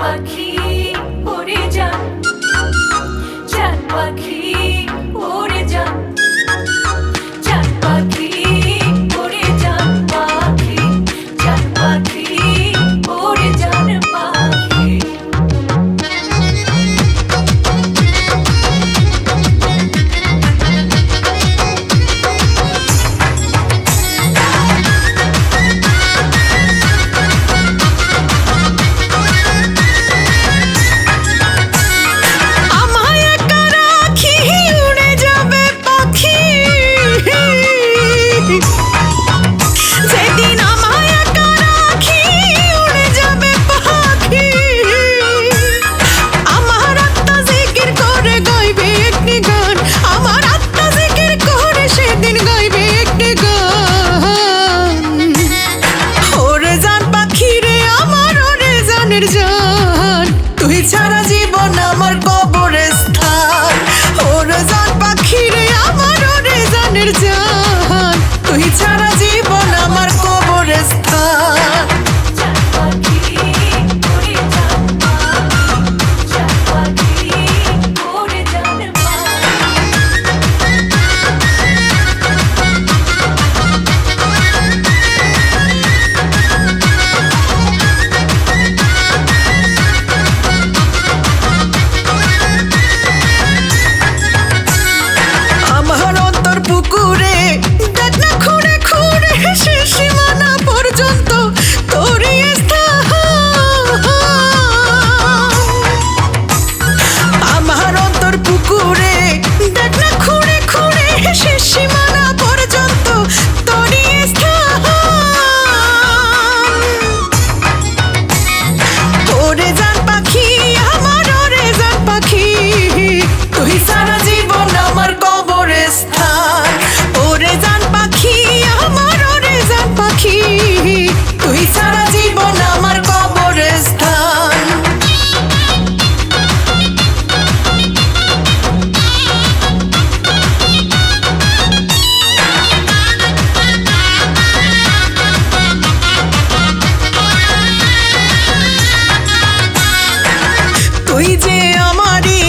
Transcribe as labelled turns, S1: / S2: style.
S1: পাখি উড়ে যান, চাঁদ পাখি উড়ে যান, চাঁদ পাখি উড়ে যান পাখি, চাঁদ পাখি উড়ে যান পাখি।
S2: জান তুই ছাড়া জীবন আমার কবরস্থান, ওরে জান পাখি রে আমার ওরে জানের জান, তুই ছাড়া জীবন আমার কবরস্থান।
S1: চাঁদ পাখি উড়ে যান পাখি, চাঁদ পাখি উড়ে যান
S2: আমার অন্তর পুকুরে দেখ না খুঁড়ে খুঁড়ে শেষ সীমানা পর্যন্ত তোরই স্থান। আমার অন্তর পুকুরে দেখ না খুঁড়ে খুঁড়ে শেষ সীমানা পর্যন্ত তোরই স্থান। ওরে জান পাখি আমার ওরে জান পাখি, তুই সারা জীবন আমার কবরস্থান, ওরে জান পাখি আমার ওরে জান পাখি, তুই সারা জীবন আমার কবরস্থান। তুই যে আমারই